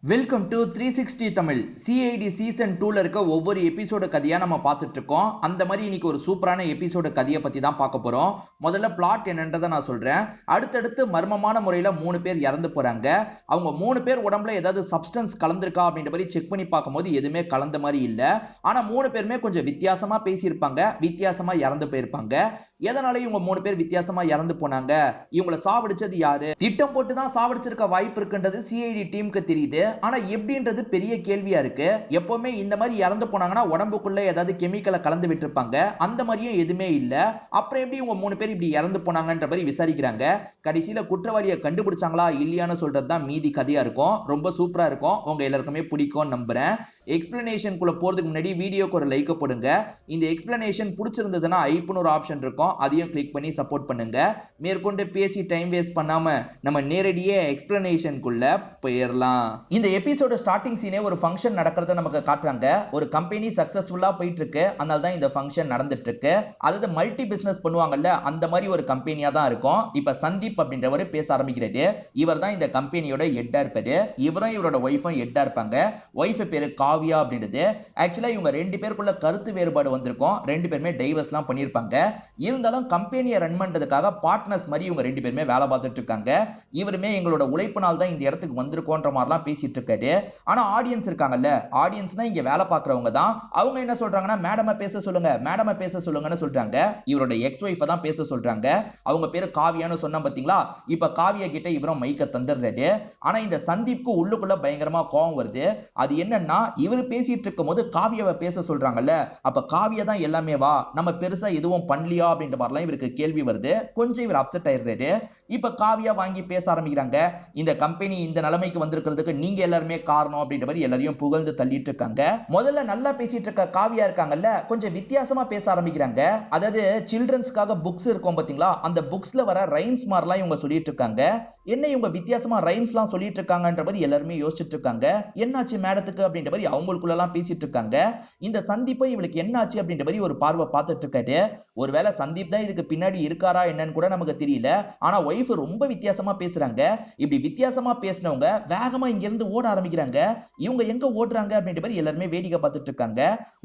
Welcome to 360 Tamil. CID season 2ல இருக்க ஒவ்வொரு எபிசோட கதையா நம்ம பார்த்துட்டு இருக்கோம். அந்த மாதிரி இன்னைக்கு ஒரு சூப்பரான எபிசோட கதையை பத்தி தான் பார்க்க போறோம். முதல்ல பிளாட் என்னன்றதை நான் சொல்றேன். அடுத்தடுத்து மர்மமான முறையில 3 பேர் இறந்து போறாங்க. அவங்க 3 பேர் உடம்புல ஏதாவது சப்ஸ்டன்ஸ் கலந்திருக்கா அப்படின்ற மாதிரி செக் பண்ணி பார்க்கும்போது எதுவுமே கலந்த மாதிரி இல்ல. ஆனா 3 பேருமே கொஞ்சம் வித்தியாசமா பேசியிருப்பாங்க, வித்தியாசமா இறந்து போயிருப்பாங்க. எதனால இவங்க 3 பேர் வித்தியாசமா இறந்து போனாங்க, இவங்களை சாவடிச்சது யாரு, திட்டம் போட்டு தான் சாவடிச்சிருக்க வாய்ப்பு இருக்குன்றது சிஐடி டீமுக்கு தெரியுது. ஆனா எப்படின்றது பெரிய கேள்வியா இருக்கு. எப்பவுமே இந்த மாதிரி இறந்து போனாங்கன்னா உடம்புக்குள்ள ஏதாவது கெமிக்கலை கலந்து விட்டுருப்பாங்க, அந்த மாதிரியும் எதுவுமே இல்ல. அப்புறம் எப்படி இவங்க 3 பேர் இப்படி இறந்து போனாங்கன்ற மாதிரி விசாரிக்கிறாங்க. கடைசியில குற்றவாளியை கண்டுபிடிச்சாங்களா இல்லையான்னு சொல்றதுதான் மீதி கதையா இருக்கும். ரொம்ப சூப்பரா இருக்கும், உங்க எல்லாருக்குமே பிடிக்கும் நம்புறேன். எக்ஸ்பிளனேஷனுக்குள்ள போறதுக்கு முன்னாடி வீடியோக்கு ஒரு லைக் போடுங்க. இந்த எக்ஸ்பிளனேஷன் பிடிச்சிருந்ததுன்னா ஐப்னு ஒரு ஆப்ஷன் இருக்கும், அதையும் கிளிக் பண்ணி சப்போர்ட் பண்ணுங்க. மேற்கொண்டு பேசி டைம் வேஸ்ட் பண்ணாம நம்ம நேரடியே எக்ஸ்பிளனேஷனுக்குள்ள போயிடலாம். இந்த எபிசோட ஸ்டார்டிங் சீனே ஒரு ஃபங்க்ஷன் நடக்கிறத நமக்கு காட்டுறாங்க. ஒரு கம்பெனி சக்சஸ்ஃபுல்லா போயிட்டு இருக்கு, அதனால தான் இந்த ஃபங்க்ஷன் நடந்துட்டு இருக்கு. அதாவது மல்டி பிசினஸ் பண்ணுவாங்கல்ல, அந்த மாதிரி ஒரு கம்பெனியா தான் இருக்கும். இப்ப சந்தீப் அப்படின்றவர் பேச ஆரம்பிக்கிறாரு. இவர் தான் இந்த கம்பெனியோட ஹெட்டா இருப்பாரு. இவரும் இவரோட ஒய்ஃபும் ஹெட்டா இருப்பாங்க. ஒய்ஃப் பேரு காவியா அப்படின்றது. ஆக்சுவலா இவங்க 2 பேருக்குள்ள கருத்து வேறுபாடு வந்திருக்கும். 2 பேருமே டைவர்ஸ்லாம் பண்ணிருப்பாங்க. இருந்தாலும் கம்பெனியை ரன் பண்றதுக்காக பார்ட்னர்ஸ் மாதிரி இவங்க 2 பேருமே வேலை பார்த்துட்டு இருக்காங்க. இவருமே எங்களோட உழைப்பினால் தான் இந்த இடத்துக்கு வந்திருக்கோன்ற மாதிரிலாம் பேசிட்டு இருக்காரு. ஆனா ஆடியன்ஸ் இருக்காங்கல்ல, ஆடியன்ஸ்னா இங்க வேலை பார்க்கறவங்க தான். அவங்க என்ன சொல்றாங்கன்னா, மேடமை பேச சொல்லுங்க, மேடமை பேச சொல்லுங்கன்னு சொல்றாங்க. இவரோட எக்ஸ் ஒய்ஃபை தான் பேச சொல்றாங்க. அவங்க பேரு காவியான்னு சொன்னா பாத்தீங்களா. இப்ப காவியா கிட்ட இவரும் மைக்க தந்துடுறாரு. ஆனா இந்த சந்தீப்க்கு உள்ளுக்குள்ள பயங்கரமா கோவம் வருது. அது என்னன்னா, இவர் பேசிட்டு இருக்கும் போது காவியாவை பேச சொல்றாங்கல்ல, அப்ப காவியா தான் எல்லாமே வா, நம்ம பெருசா எதுவும் பண்ணலையா அப்படின்ற மாதிரிலாம் இவருக்கு கேள்வி வருது. கொஞ்சம் இவர் அப்செட் ஆயிடுறாரு. இப்ப காவியா வாங்கி பேச ஆரம்பிக்கிறாங்க. இந்த கம்பெனி இந்த நிலைமைக்கு வந்திருக்கிறதுக்கு நீங்க எல்லாருமே காரணம் அப்படின்ற மாதிரி எல்லாரையும் புகழ்ந்து தள்ளிட்டு இருக்காங்க. முதல்ல நல்லா பேசிட்டு இருக்க காவியா இருக்காங்கல்ல, கொஞ்சம் வித்தியாசமா பேச ஆரம்பிக்கிறாங்க. அதாவது சில்ட்ரன்ஸ்க்காக புக்ஸ் இருக்கும் பாத்தீங்களா, அந்த புக்ஸ்ல வர ரைம்ஸ் மாதிரிலாம் இவங்க சொல்லிட்டு இருக்காங்க. என்ன இவங்க வித்தியாசமா ரைம்ஸ்லாம் சொல்லிட்டு இருக்காங்கன்ற மாதிரி எல்லாருமே யோசிச்சுட்டு இருக்காங்க. என்னாச்சு மேடத்துக்கு அப்படின்ற மாதிரி அவங்களுக்குள்ள எல்லாம் பேசிட்டு இருக்காங்க. இந்த சந்தீப்பை இவளுக்கு என்னாச்சு அப்படின்ற மாதிரி ஒரு பார்வை பார்த்துட்டு இருக்காரு. ஒருவேளை சந்தீப் தான் இதுக்கு பின்னாடி இருக்காரா என்னன்னு கூட நமக்கு தெரியல. ஆனா ஒய்ஃப் ரொம்ப வித்தியாசமா பேசுறாங்க. இப்படி வித்தியாசமா பேசினவங்க வேகமா இங்க இருந்து ஓட ஆரம்பிக்கிறாங்க. இவங்க எங்க ஓடுறாங்க அப்படின்ற மாதிரி எல்லாருமே வேடிக்கை பார்த்துட்டு இருக்காங்க.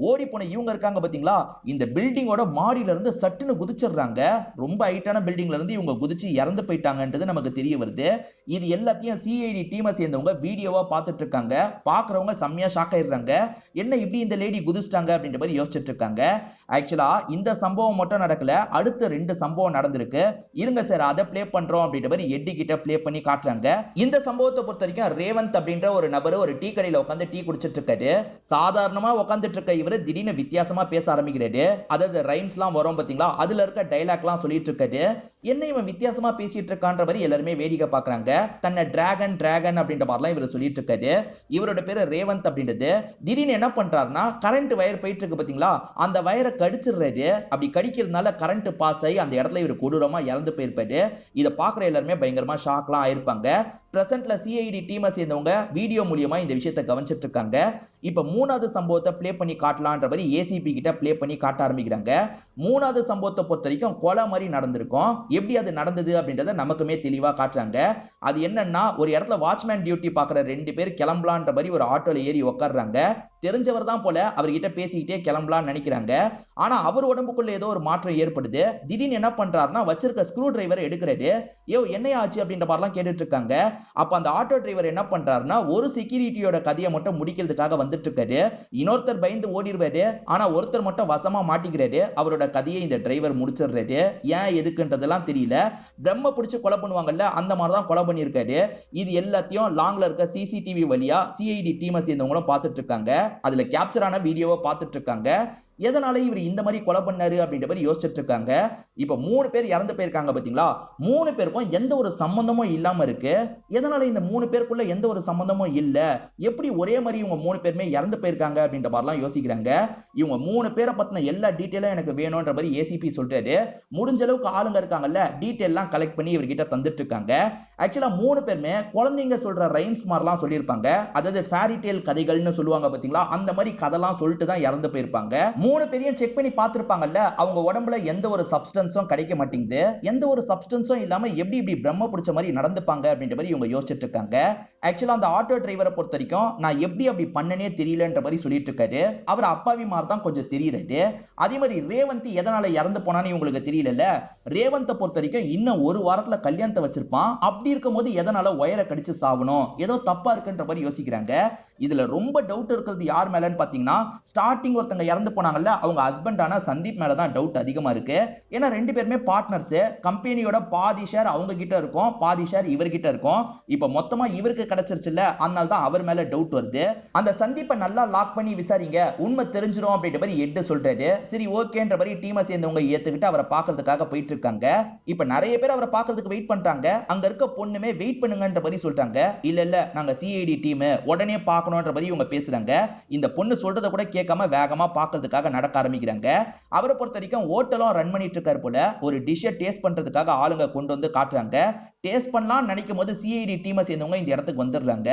ஓடி போன இவங்க இருக்காங்க பாத்தீங்களா, இந்த பில்டிங்கோட மாடியில இருந்து சட்டுன்னு குதிச்சிடுறாங்க. ரொம்ப ஹைட்டான பில்டிங்ல இருந்து இவங்க குதிச்சு இறந்து போயிட்டாங்கன்றது நமக்கு தெரிய வருது. இது எல்லாத்தையும் சிஐடி டீமை சேர்ந்தவங்க வீடியோவா பார்த்துட்டு இருக்காங்க. பாக்குறவங்க செம்மையா ஷாக் ஆயிடுறாங்க. என்ன இப்படி இந்த லேடி குதிச்சிட்டாங்க அப்படின்ற மாதிரி யோசிச்சுட்டு இருக்காங்க. ஆக்சுவலா இந்த சம்பவம் மட்டும் நடக்கல, அடுத்த 2 சம்பவம் நடந்திருக்கு. இருங்க சார் அதை பிளே பண்றோம் அப்படின்ற மாதிரி எட்டி கிட்ட பிளே பண்ணி காட்டுறாங்க. இந்த சம்பவத்தை பொறுத்த வரைக்கும் ரேவந்த் அப்படின்ற ஒரு நபர் ஒரு டீ கடையில உட்காந்து டீ குடிச்சிட்டு இருக்காரு. சாதாரணமா உட்காந்துட்டு இருக்க இவரு திடீர்னு வித்தியாசமா பேச ஆரம்பிக்கிறாரு. அதாவது ரைம்ஸ் எல்லாம் வரும் பாத்தீங்களா, அதுல இருக்க டைலாக் எல்லாம் சொல்லிட்டு இருக்காரு. என்ன இவன் வித்தியாசமா பேசிட்டு இருக்கான்ற மாதிரி எல்லாருமே வேடிக்கை பாக்குறாங்க. தன்னை டிராகன் டிராகன் அப்படின்ற மாதிரிலாம் இவர் சொல்லிட்டு இருக்காரு. இவரோட பேரு ரேவந்த் அப்படின்றது. திடீர்னு என்ன பண்றாருன்னா, கரண்ட் வயர் போயிட்டு இருக்கு பாத்தீங்களா, அந்த வயரை கடிச்சிடுறாரு. அப்படி கடிக்கிறதுனால கரண்ட் பாஸ் ஆகி அந்த இடத்துல இவர் கொடூரமா இறந்து போயிருப்பாரு. இதை பாக்குற எல்லாருமே பயங்கரமா ஷாக்லாம் ஆயிருப்பாங்க. பிரசன்ட்ல சிஐடி டீமை சேர்ந்தவங்க வீடியோ மூலியமா இந்த விஷயத்தை கவனிச்சிட்டு இருக்காங்க. இப்ப 3வது சம்பவத்தை பிளே பண்ணி காட்டலான்ற மாதிரி ஏசிபி கிட்ட பிளே பண்ணி காட்ட ஆரம்பிக்கிறாங்க. 3வது சம்பவத்தை பொறுத்த வரைக்கும் கொலை மாதிரி நடந்திருக்கும். எப்படி அது நடந்தது அப்படின்றத நமக்குமே தெளிவா காட்டுறாங்க. அது என்னன்னா, ஒரு இடத்துல வாட்ச்மேன் டியூட்டி பாக்குற 2 பேர் கிளம்பலான்ற மாதிரி ஒரு ஆட்டோல ஏறி உட்கார்றாங்க. தெரிஞ்சவர் தான் போல, அவர்கிட்ட பேசிக்கிட்டே கிளம்பலாம்னு நினைக்கிறாங்க. ஆனா அவர் உடம்புக்குள்ள ஏதோ ஒரு மாற்றம் ஏற்படுது. திடீர்னு என்ன பண்றாருன்னா, வச்சிருக்க ஸ்க்ரூ டிரைவர் எடுக்கிறாரு. யோ என்ன ஆச்சு அப்படின்ற மாதிரிலாம் கேட்டுட்டு இருக்காங்க. அப்ப அந்த ஆட்டோ டிரைவர் என்ன பண்றாருன்னா, ஒரு செக்யூரிட்டியோட கதையை மட்டும் முடிக்கிறதுக்காக வந்துட்டு இருக்காரு. இன்னொருத்தர் பயந்து ஓடிடுவாரு. ஆனா ஒருத்தர் மட்டும் வசமா மாட்டிக்கிறாரு. அவரோட கதையை இந்த டிரைவர் முடிச்சிடுறாரு. ஏன் எதுக்குன்றதெல்லாம் தெரியல. பிரம்ம பிடிச்சு கொலை பண்ணுவாங்கல்ல, அந்த மாதிரி தான் கொலை பண்ணியிருக்காரு. இது எல்லாத்தையும் லாங்ல இருக்க சிசிடிவி வழியா சிஐடி டீமை சேர்ந்தவங்களும் பார்த்துட்டு இருக்காங்க. அதுல கேப்சர் ஆன வீடியோவை பார்த்துட்டு இருக்காங்க. எதனால இவர் இந்த மாதிரி கொலை பண்ணாரு அப்படின்ற மாதிரி யோசிச்சுட்டு இருக்காங்க. இப்ப 3 பேர் இறந்து போயிருக்காங்க பாத்தீங்களா, 3 பேருக்கும் எந்த ஒரு சம்பந்தமும் இல்லாம இருக்கு. எதனால இந்த 3 பேருக்குள்ள எந்த ஒரு சம்பந்தமும் இல்ல, எப்படி ஒரே மாதிரி இவங்க 3 பேருமே இறந்து போயிருக்காங்க அப்படின்ற மாதிரிலாம் யோசிக்கிறாங்க. இவங்க 3 பேரை பத்தின எல்லா டீட்டெயிலும் எனக்கு வேணும்ன்ற மாதிரி ஏசிபி சொல்றாரு. முடிஞ்ச அளவுக்கு ஆளுங்க இருக்காங்கல்ல, டீட்டெயிலாம் கலெக்ட் பண்ணி இவர்கிட்ட தந்துட்டு இருக்காங்க. ஆக்சுவலா 3 பேருமே குழந்தைங்க சொல்ற ரைம்ஸ் மாதிரிலாம் சொல்லியிருப்பாங்க. அதாவது ஃபேரி டேல் கதைகள்னு சொல்லுவாங்க பாத்தீங்களா, அந்த மாதிரி கதைலாம் சொல்லிட்டு தான் இறந்து போயிருப்பாங்க. 3 பேரையும் செக் பண்ணி பார்த்திருப்பாங்கல்ல, அவங்க உடம்புல எந்த ஒரு சப்ஸ்டன்ஸும் கிடைக்க மாட்டேங்குது, எந்த ஒரு சப்ஸ்டன்ஸும் இல்லாம எப்படி இப்படி பிரம்ம பிடிச்ச மாதிரி நடந்துப்பாங்க அப்படின்ற மாதிரி இவங்க யோசிச்சுட்டு இருக்காங்க. ஆக்சுவலா அந்த ஆட்டோ டிரைவரை பொறுத்த வரைக்கும் நான் எப்படி அப்படி பண்ணனே தெரியலன்ற மாதிரி சொல்லிட்டு இருக்காரு. அவர் அப்பாவி மாதிரி தான் கொஞ்சம் தெரியுறது. அதே மாதிரி ரேவந்த் எதனால இறந்து போனான்னு இவங்களுக்கு தெரியல. ரேவந்தை பொறுத்த வரைக்கும் இன்னும் ஒரு வாரத்துல கல்யாணத்தை வச்சிருப்பான். அப்படி இருக்கும்போது எதனால ஒயரை கடிச்சு சாவணும், ஏதோ தப்பா இருக்குன்ற மாதிரி யோசிக்கிறாங்க. இதுல ரொம்ப டவுட் இருக்கிறது யார் மேலன்னு பாத்தீங்கன்னா, ஸ்டார்டிங் ஒருத்தங்க இறந்து போனாங்கல்ல, அவங்க ஹஸ்பண்டான சந்தீப் மேலதான் டவுட் அதிகமா இருக்கு. ஏன்னா 2 பேருமே பார்ட்னர்ஸ். கம்பெனியோட பாதி ஷேர் அவங்க கிட்ட இருக்கும், பாதி ஷேர் இவர்கிட்ட இருக்கும். இப்ப மொத்தமா இவருக்கு கிடைச்சிருச்சுல்ல, அதனால தான் அவர் மேல டவுட் வருது. அந்த சந்தீப்பை நல்லா லாக் பண்ணி விசாரிங்க, உண்மை தெரிஞ்சிரும் அப்படின்ற மாதிரி எட்டு சொல்றாரு. சரி ஓகேன்ற மாதிரி டீமை சேர்ந்தவங்க ஏத்துக்கிட்டு அவரை பாக்குறதுக்காக போயிட்டு இருக்காங்க. இப்ப நிறைய பேர் அவரை பாக்குறதுக்கு வெயிட் பண்றாங்க. அங்க இருக்க பொண்ணுமே வெயிட் பண்ணுங்கன்ற மாதிரி சொல்றாங்க. இல்ல நாங்க சிஐடி டீம் உடனே பார்க்கணும்ன்ற மாதிரி இவங்க பேசுறாங்க. இந்த பொண்ணு சொல்றத கூட கேட்காம வேகமா பாக்குறதுக்காக நடக்க ஆரம்பிக்கிறாங்க. அவரை பொறுத்த வரைக்கும் ஹோட்டலும் ரன் பண்ணிட்டு இருக்காரு போல. ஒரு டிஷ்ஷை டேஸ்ட் பண்றதுக்காக ஆளுங்க கொண்டு வந்து காட்டுறாங்க. டேஸ்ட் பண்ணலாம் நினைக்கும் போது சிஐடி டீமை சேர்ந்தவங்க இந்த இடத்துக்கு வந்துடுறாங்க.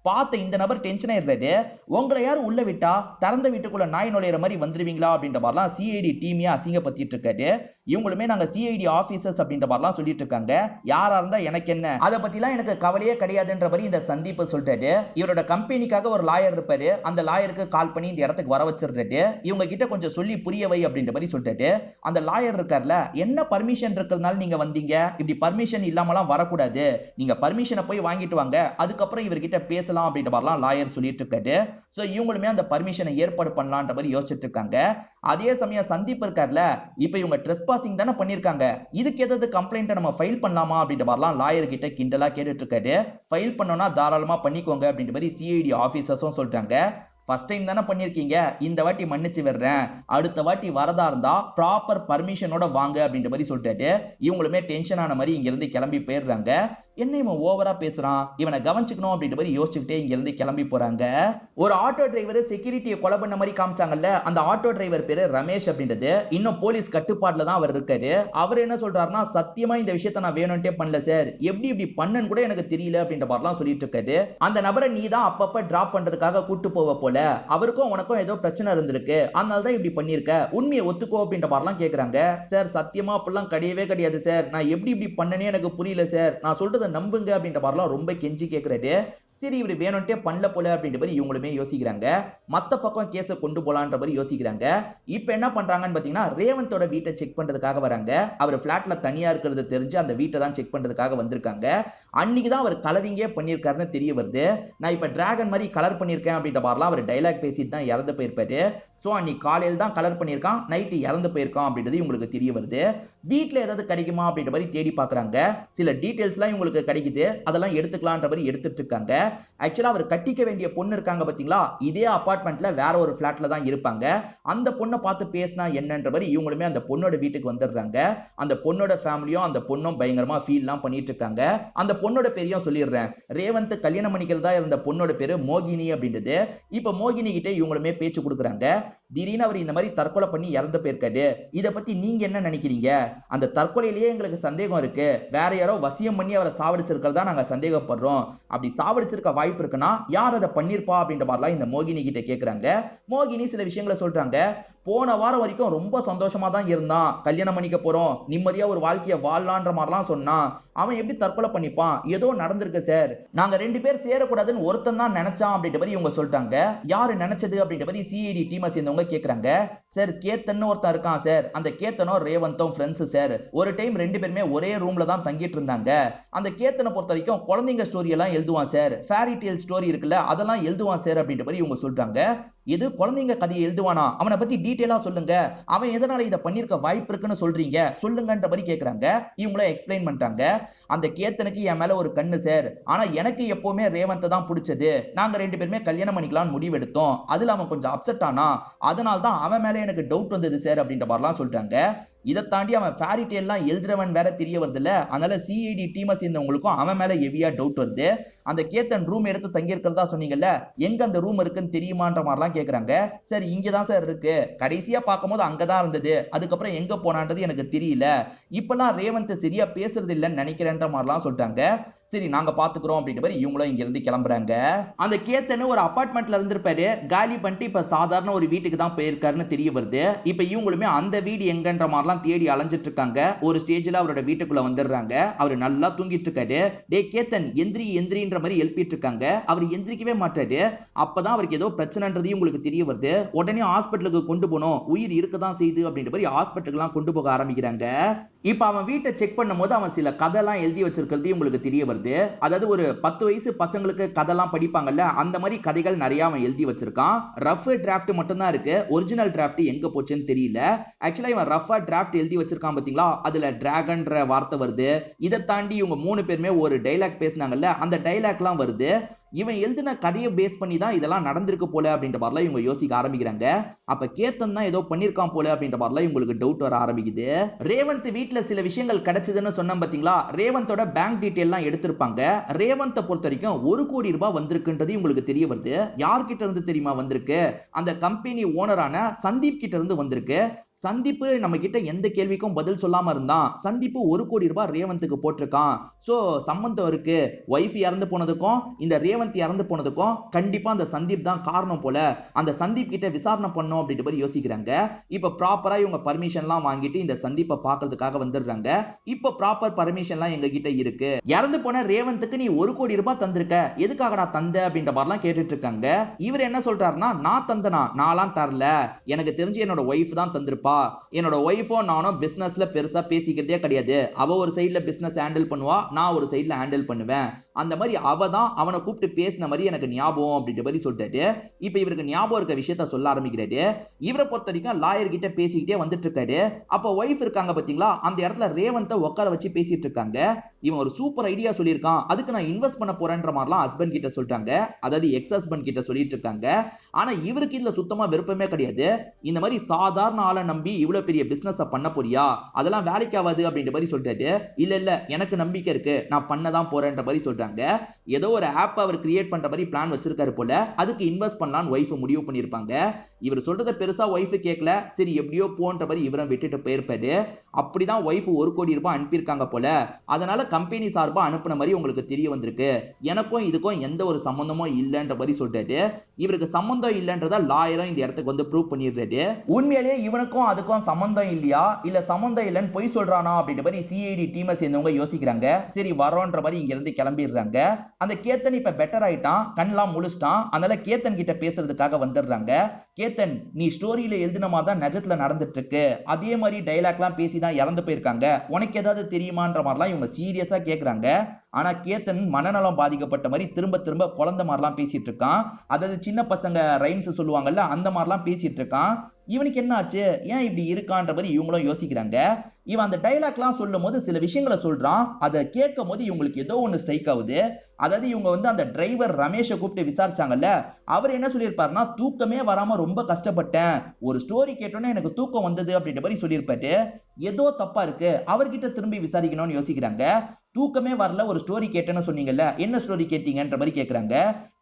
பார்த்த இந்த நபர் டென்ஷன் ஆயிடுறாரு. உங்களை யாரும் உள்ள விட்டா திறந்த வீட்டுக்குள்ள நாய் நுழையிற மாதிரி வந்துருவீங்களா அப்படின்ற மாதிரிலாம் சிஐடி டீமையே அசிங்கப்படுத்திட்டு இருக்காரு. இவங்களுமே நாங்க சிஐடி ஆபீசர்ஸ் அப்படின்ற மாதிரிலாம் சொல்லிட்டு இருக்காங்க. யாரா இருந்தா எனக்கு என்ன, அதை பத்திலாம் எனக்கு கவலையே கிடையாதுன்ற மாதிரி இந்த சந்தீப் சொல்றாரு. இவரோட கம்பெனிக்காக ஒரு லாயர் இருப்பாரு. அந்த லாயருக்கு கால் பண்ணி இந்த இடத்துக்கு வர வச்சிருக்காரு. இவங்க கிட்ட கொஞ்சம் சொல்லி புரிய வை அப்படின்ற மாதிரி சொல்றாரு. அந்த லாயர் இருக்கார்ல, என்ன பர்மிஷன் இருக்கிறதுனால நீங்க வந்தீங்க, இப்படி பர்மிஷன் இல்லாமலாம் வரக்கூடாது, நீங்க பர்மிஷனை போய் வாங்கிட்டு வாங்க, அதுக்கப்புறம் இவர்கிட்ட பேசலாம் அப்படின்ற மாதிரிலாம் லாயர் சொல்லிட்டு இருக்காரு. சோ இவங்களுமே அந்த பர்மிஷனை ஏற்பாடு பண்ணலாம்ன்ற மாதிரி யோசிச்சுட்டு இருக்காங்க. அதே சமயம் சந்தீப் இருக்கார்ல, இப்ப இவங்க ட்ரெஸ்பாசிங் தானே பண்ணிருக்காங்க, இதுக்கு ஏதாவது கம்ப்ளைண்ட் நம்ம ஃபைல் பண்ணலாமா அப்படின்ற மாதிரிலாம் லாயர் கிட்ட கிண்டலா கேட்டுட்டு இருக்காரு. ஃபைல் பண்ணோம்னா தாராளமா பண்ணிக்கோங்க அப்படின்ற மாதிரி சிஐடி ஆபீசர்ஸும் சொல்றாங்க. ஃபர்ஸ்ட் டைம் தானே பண்ணிருக்கீங்க, இந்த வாட்டி மன்னிச்சு விடுறேன், அடுத்த வாட்டி வரதா இருந்தா ப்ராப்பர் பர்மிஷனோட வாங்க அப்படின்ற மாதிரி சொல்லிட்டு இவங்களுமே டென்ஷன் ஆன மாதிரி இங்க இருந்து கிளம்பி போயிடுறாங்க. என்ன இவன் ஓவரா பேசுறான், இவனை கவனிச்சுக்கணும் அப்படின்ற மாதிரி யோசிச்சுக்கிட்டே இங்க இருந்து கிளம்பி போறாங்க. ஒரு ஆட்டோ டிரைவர் செக்யூரிட்டியை கொலை பண்ண மாதிரி காமிச்சாங்கல்ல, அந்த ஆட்டோ டிரைவர் பேரு ரமேஷ் அப்படின்றது. இன்னும் போலீஸ் கட்டுப்பாட்டுல தான் அவர் இருக்காரு. அவர் என்ன சொல்றாருன்னா, சத்தியமா இந்த விஷயத்த நான் வேணும்ட்டே பண்ணல சார், எப்படி இப்படி பண்ணன்னு கூட எனக்கு தெரியல அப்படின்ற மாதிரிலாம் சொல்லிட்டு இருக்காரு. அந்த நபரை நீ தான் அப்பப்ப டிராப் பண்றதுக்காக கூட்டு போவ போல, அவருக்கும் உனக்கும் ஏதோ பிரச்சனை இருந்திருக்கு, அதனால தான் இப்படி பண்ணிருக்க, உண்மையை ஒத்துக்கோ அப்படின்ற மாதிரிலாம் கேக்குறாங்க. சார் சத்தியமா அப்படிலாம் கிடையவே கிடையாது சார், நான் எப்படி இப்படி பண்ணனே எனக்கு புரியல சார், நான் சொல்றத நம்புங்க அப்படின்ற மாதிரிலாம் ரொம்ப கெஞ்சி கேக்குறாரு. சரி இவர் வேணும்ட்டே பண்ணல போல அப்படின்ற மாதிரி இவங்களுமே யோசிக்கிறாங்க. மத்த பக்கம் கேஸை கொண்டு போலான்ற மாதிரி யோசிக்கிறாங்க. இப்ப என்ன பண்றாங்கன்னு பாத்தீங்கன்னா, ரேவந்தோட வீட்டை செக் பண்றதுக்காக வராங்க. அவர் பிளாட்ல தனியா இருக்கிறது தெரிஞ்சு அந்த வீட்டை தான் செக் பண்றதுக்காக வந்திருக்காங்க. அன்னைக்குதான் அவர் கலரிங்கே பண்ணிருக்காருன்னு தெரிய வருது. நான் இப்ப டிராகன் மாதிரி கலர் பண்ணிருக்கேன் அப்படின்ற மாதிரிலாம் அவர் டைலாக் பேசிட்டு தான் இறந்து போயிருப்பாரு. சோ அன்னைக்கு காலையில் தான் கலர் பண்ணியிருக்கான், நைட்டு இறந்து போயிருக்கான் அப்படின்றது உங்களுக்கு தெரிய வருது. வீட்டுல ஏதாவது கிடைக்குமா அப்படின்ற மாதிரி தேடி பாக்குறாங்க. சில டீடைல்ஸ்லாம் இவங்களுக்கு கிடைக்குது, அதெல்லாம் எடுத்துக்கலான்ற மாதிரி எடுத்துட்டு இருக்காங்க. ஆக்சுவலா அவர் கட்டிக்க வேண்டிய பொண்ணு இருக்காங்க பாத்தீங்களா, இதே அபார்ட்மெண்ட்ல வேற ஒரு பிளாட்ல தான் இருப்பாங்க. அந்த பொண்ணை பார்த்து பேசினா என்னன்ற மாதிரி இவங்களுமே அந்த பொண்ணோட வீட்டுக்கு வந்துடுறாங்க. அந்த பொண்ணோட ஃபேமிலியும் அந்த பொண்ணும் பயங்கரமா ஃபீல்லாம் பண்ணிட்டு இருக்காங்க. அந்த பொண்ணோட பேரையும் சொல்லிடுறேன், ரேவந்த் கல்யாணம் பண்ணிக்கிறதா இருந்த பொண்ணோட பேரு மோகினி அப்படின்றது. இப்ப மோகினி கிட்ட இவங்களுமே பேச்சு கொடுக்குறாங்க. திடீர்னு அவர் இந்த மாதிரி தற்கொலை பண்ணி இறந்து போயிருக்காரு, இத பத்தி நீங்க என்ன நினைக்கிறீங்க, அந்த தற்கொலையிலேயே எங்களுக்கு சந்தேகம் இருக்கு, வேற யாரோ வசியம் பண்ணி அவரை சாவடிச்சிருக்கிறதா நாங்க சந்தேகப்படுறோம், அப்படி சாவடிச்சிருக்க வாய்ப்பு இருக்குன்னா யார் அதை பண்ணிருப்பா அப்படின்ற மாதிரிலாம் இந்த மோகினி கிட்ட கேக்குறாங்க. மோகினி சில விஷயங்களை சொல்றாங்க. போன வாரம் வரைக்கும் ரொம்ப சந்தோஷமா தான் இருந்தான், கல்யாணம் பண்ணிக்க போறோம், நிம்மதியா ஒரு வாழ்க்கைய வாழலான்ற மாதிரிலாம் சொன்னான், அவன் எப்படி தற்கொலை பண்ணிப்பான், ஏதோ நடந்திருக்கு சார், நாங்க 2 பேர் சேரக்கூடாதுன்னு ஒருத்தன் தான் நினைச்சான் அப்படின்ற மாதிரி இவங்க சொல்லிட்டாங்க. யாரு நினைச்சது அப்படின்ற மாதிரி சிஐடி டீமை சேர்ந்தவங்க கேக்குறாங்க. சார் கேத்தன் ஒருத்தன் இருக்கான் சார், அந்த கேத்தனும் ரேவந்தும் ஃப்ரெண்ட்ஸ் சார், ஒரு டைம் 2 பேருமே ஒரே ரூம்ல தான் தங்கிட்டு இருந்தாங்க. அந்த கேத்தனை பொறுத்த வரைக்கும் குழந்தைங்க ஸ்டோரி எல்லாம் எழுதுவான் சார், ஃபேரி டேல் ஸ்டோரி இருக்குல்ல அதெல்லாம் எழுதுவான் சார் அப்படின்ற மாதிரி இவங்க சொல்றாங்க. இது குழந்தைங்க கதையை எழுதுவானா, அவனை பத்தி டீடைலா சொல்லுங்க, அவன் எதனால இதை பண்ணிருக்க வாய்ப்பு இருக்குன்னு சொல்றீங்க சொல்லுங்கன்ற மாதிரி கேக்குறாங்க. இவங்கள எக்ஸ்பிளைன் பண்றாங்க. அந்த கேத்தனுக்கு என் மேல ஒரு கண்ணு சார், ஆனா எனக்கு எப்பவுமே ரேவந்த் தான் பிடிச்சது, நாங்க 2 பேருமே கல்யாணம் பண்ணிக்கலாம்னு முடிவெடுத்தோம், அதுல அவன் கொஞ்சம் அப்செட் ஆனா, அதனால தான் அவன் மேல எனக்கு டவுட் வந்தது சார் அப்படின்ற மாதிரிலாம் சொல்றாங்க. இதை தாண்டி அவன் ஃபேரி டேல்லாம் எழுதுறவன் வேற தெரிய வருது இல்ல, அதனால சிஐடி டீமை சேர்ந்தவங்களுக்கும் அவன் மேல ஹெவியா டவுட் வருது. அந்த கேத்தன் ரூம் எடுத்து தங்கி இருக்கிறதா சொன்னீங்கல்ல, எங்க அந்த ரூம் இருக்குன்னு தெரியுமான்ற மாதிரிலாம் கேக்குறாங்க. சார் இங்கதான் சார் இருக்கு, கடைசியா பார்க்கும்போது அங்கதான் இருந்தது, அதுக்கப்புறம் எங்க போனான்றது எனக்கு தெரியல, இப்பெல்லாம் ரேவந்த் சரியா பேசுறது இல்லைன்னு நினைக்கிறேன்ற மாதிரிலாம் சொல்லிட்டாங்க. சரி நாங்க பாத்துக்கிறோம் அப்படின்ற மாதிரி இவங்களும் இங்க இருந்து கிளம்புறாங்க. அந்த கேத்தன் ஒரு அபார்ட்மெண்ட்ல இருந்திருப்பாரு, காலி பண்ணிட்டு இப்ப சாதாரண ஒரு வீட்டுக்கு தான் போயிருக்காருன்னு தெரிய வருது. இப்ப இவங்களுமே அந்த வீடு எங்கன்ற மாதிரிலாம் தேடி அலைஞ்சிட்டு இருக்காங்க. ஒரு ஸ்டேஜ்ல அவரோட வீட்டுக்குள்ள வந்துடுறாங்க. அவரு நல்லா தூங்கிட்டு இருக்காரு. டே கேத்தன் எந்திரி எந்திரின்ற மாதிரி எழுப்பிட்டு இருக்காங்க. அவர் எந்திரிக்கவே மாட்டாரு. அப்பதான் அவருக்கு ஏதோ பிரச்சனைன்றது உங்களுக்கு தெரிய வருது. உடனே ஹாஸ்பிட்டலுக்கு கொண்டு போனோம், உயிர் இருக்கதான் செய்யுது அப்படின்ற மாதிரி ஹாஸ்பிட்டலுக்கு எல்லாம் கொண்டு போக ஆரம்பிக்கிறாங்க. இப்ப அவன் வீட்டை செக் பண்ணும்போது அவன் சில கதைலாம் எழுதி வச்சிருக்கிறது உங்களுக்கு தெரிய வருது. அதாவது ஒரு 10 வயசு பசங்களுக்கு கதைலாம் படிப்பாங்கல்ல, அந்த மாதிரி கதைகள் நிறைய அவன் எழுதி வச்சிருக்கான். ரஃப் டிராஃப்ட் மட்டும் தான் இருக்கு, ஒரிஜினல் டிராஃப்ட் எங்க போச்சுன்னு தெரியல. ஆக்சுவலா இவன் ரஃபா டிராஃப்ட் எழுதி வச்சிருக்கான் பாத்தீங்களா, அதுல டிராகன்ற வார்த்தை வருது. இதை தாண்டி இவங்க 3 பேருமே ஒரு டைலாக் பேசினாங்கல்ல, அந்த டைலாக்லாம் வருது. இவன் எழுதின கதையை பேஸ் பண்ணி தான் இதெல்லாம் நடந்திருக்கு போல அப்படின்ற மாதிரிலாம் இவங்க யோசிக்க ஆரம்பிக்கிறாங்க. அப்ப கேத்தன் தான் ஏதோ பண்ணிருக்கான் போல அப்படின்ற மாதிரிலாம் இவங்களுக்கு டவுட் வர ஆரம்பிக்குது. ரேவந்த் வீட்டுல சில விஷயங்கள் கிடைச்சதுன்னு சொன்னேன் பாத்தீங்களா, ரேவந்தோட பேங்க் டீடைல் எல்லாம் எடுத்திருப்பாங்க. ரேவந்த பொறுத்த வரைக்கும் 1 கோடி ரூபாய் வந்திருக்குன்றது உங்களுக்கு தெரிய வருது. யார்கிட்ட இருந்து தெரியுமா வந்திருக்கு? அந்த கம்பெனி ஓனரான சந்தீப் கிட்ட இருந்து வந்திருக்கு. சந்தீப் நம்ம கிட்ட எந்த கேள்விக்கும் பதில் சொல்லாம இருந்தான். சந்தீப் 1 கோடி ரூபாய் ரேவந்துக்கு போட்டிருக்கான். சோ சம்பந்தம் இருக்கு. வைஃப் இறந்து போனதுக்கும் இந்த ரேவந்த் இறந்து போனதுக்கும் கண்டிப்பா அந்த சந்தீப் தான் காரணம் போல. அந்த சந்தீப் கிட்ட விசாரணை பண்ணோம் அப்படின்ற மாதிரி யோசிக்கிறாங்க. இப்ப ப்ராப்பரா இவங்க பர்மிஷன் எல்லாம் வாங்கிட்டு இந்த சந்தீப்பை பாக்குறதுக்காக வந்துடுறாங்க. இப்ப ப்ராப்பர் பர்மிஷன் எல்லாம் எங்க கிட்ட இருக்கு. இறந்து போன ரேவந்துக்கு நீ 1 கோடி ரூபாய் தந்திருக்க, எதுக்காகடா தந்த அப்படின்ற மாதிரிலாம் கேட்டுட்டு இருக்காங்க. இவர் என்ன சொல்றாருன்னா, நான் தந்தனா? நான்லாம் தரல, எனக்கு தெரிஞ்சு என்னோட ஒய்ஃப் தான் தந்திருப்பா. என்னோட ஒய்ஃபோ நானும் பிசினஸ்ல பெருசா பேசிக்கிறதே கிடையாது. அவ ஒரு சைடுல பிசினஸ் ஹேண்டில் பண்ணுவா, நான் ஒரு சைடுல ஹேண்டில் பண்ணுவேன். அந்த மாதிரி அவ தான் அவனை கூப்பிட்டு பேசின மாதிரி எனக்கு ஞாபகம் அப்படின்ற மாதிரி சொல்லிட்டாரு. இப்ப இவருக்கு ஞாபகம் இருக்க விஷயத்த சொல்ல ஆரம்பிக்கிறாரு. இவரை பொறுத்த வரைக்கும் லாயர் கிட்ட பேசிக்கிட்டே வந்துட்டு இருக்காரு. அப்ப ஒய்ஃப் இருக்காங்க பாத்தீங்களா, அந்த இடத்துல ரேவந்த உட்கார வச்சு பேசிட்டு இருக்காங்க. இவன் ஒரு சூப்பர் ஐடியா சொல்லியிருக்கான், அதுக்கு நான் இன்வெஸ்ட் பண்ண போறேன்ற மாதிரிலாம் ஹஸ்பண்ட் கிட்ட சொல்லிட்டாங்க. அதாவது எக்ஸ் ஹஸ்பண்ட் கிட்ட சொல்லிட்டு இருக்காங்க. ஆனா இவருக்கு இதுல சுத்தமா விருப்பமே கிடையாது. இந்த மாதிரி சாதாரண ஆளை நம்பி இவ்வளவு பெரிய பிசினஸ் பண்ண போறியா, அதெல்லாம் வேலைக்கு ஆகாது அப்படின்ற மாதிரி சொல்லிட்டாரு. இல்ல இல்ல எனக்கு நம்பிக்கை இருக்கு, நான் பண்ணதான் போறேன்ற மாதிரி சொல்றாங்க. ஏதோ ஒரு ஆப் அவர் கிரியேட் பண்ற மாதிரி பிளான் வச்சிருக்காரு போல, அதுக்கு இன்வெஸ்ட் பண்ணலாம்னு ஒய்ஃப் முடிவு பண்ணிருப்பாங்க. இவர் சொல்றத பெருசா ஒய்ஃப் கேட்கல, சரி எப்படியோ போன்ற மாதிரி இவரும் விட்டுட்டு போயிருப்பாரு. அப்படிதான் ஒய்ஃப் 1 கோடி ரூபாய் அனுப்பியிருக்காங்க போல. அதனால கம்பெனி சார்பா அனுப்புன மாதிரி உங்களுக்கு தெரிய வந்திருக்கு. எனக்கும் இதுக்கும் எந்த ஒரு சம்பந்தமும் இல்லைன்ற மாதிரி சொல்றாரு. இவருக்கு சம்பந்தம் இல்லைன்றத லாயரும் இந்த இடத்துக்கு வந்து ப்ரூவ் பண்ணிடுறாரு. உண்மையிலேயே இவனுக்கும் அதுக்கும் சம்பந்தம் இல்லையா, இல்ல சம்பந்தம் இல்லைன்னு பொய் சொல்றானா அப்படின்ற மாதிரி சிஐடி டீமை சேர்ந்தவங்க யோசிக்கிறாங்க. சரி வரோன்ற மாதிரி இங்க இருந்து கிளம்பிடுறாங்க. அந்த கேத்தன் இப்ப பெட்டர் ஆயிட்டான், கண்ணெல்லாம் முழிச்சிட்டான். அதனால கேத்தன் கிட்ட பேசுறதுக்காக வந்துடுறாங்க. கேத்தன், நீ ஸ்டோரியில எழுதின மாதிரி தான் நிஜத்துல நடந்துட்டு இருக்கு, அதே மாதிரி டைலாக்லாம் பேசிதான் இறந்து போயிருக்காங்க, உனக்கு ஏதாவது தெரியுமான்ற மாதிரிலாம் இவங்க சீரியஸா கேக்குறாங்க. ஆனா கேத்தன் மனநலம் பாதிக்கப்பட்ட மாதிரி திரும்ப திரும்ப குழந்தை மாதிரிலாம் பேசிட்டு இருக்கான். அதாவது சின்ன பசங்க ரைம்ஸ் சொல்லுவாங்கல்ல, அந்த மாதிரிலாம் பேசிட்டு இருக்கான். இவனுக்கு என்ன ஆச்சு, ஏன் இப்படி இருக்கான்ற மாதிரி இவங்களும் யோசிக்கிறாங்க. இவன் அந்த டைலாக்லாம் சொல்லும் போது சில விஷயங்களை சொல்றான். அதை கேட்கும் போது இவங்களுக்கு ஏதோ ஒண்ணு ஸ்ட்ரைக் ஆகுது. அதாவது இவங்க வந்து அந்த டிரைவர் ரமேஷை கூப்பிட்டு விசாரிச்சாங்கல்ல, அவர் என்ன சொல்லியிருப்பாருன்னா, தூக்கமே வராம ரொம்ப கஷ்டப்பட்டேன், ஒரு ஸ்டோரி கேட்டோன்னே எனக்கு தூக்கம் வந்தது அப்படின்ற மாதிரி சொல்லியிருப்பாரு. ஏதோ தப்பா இருக்கு, அவர்கிட்ட திரும்பி விசாரிக்கணும்னு யோசிக்கிறாங்க. தூக்கமே வரல, ஒரு ஸ்டோரி கேட்டேன்னு சொன்னீங்கல்ல, என்ன ஸ்டோரி கேட்டீங்கன்ற மாதிரி கேக்குறாங்க.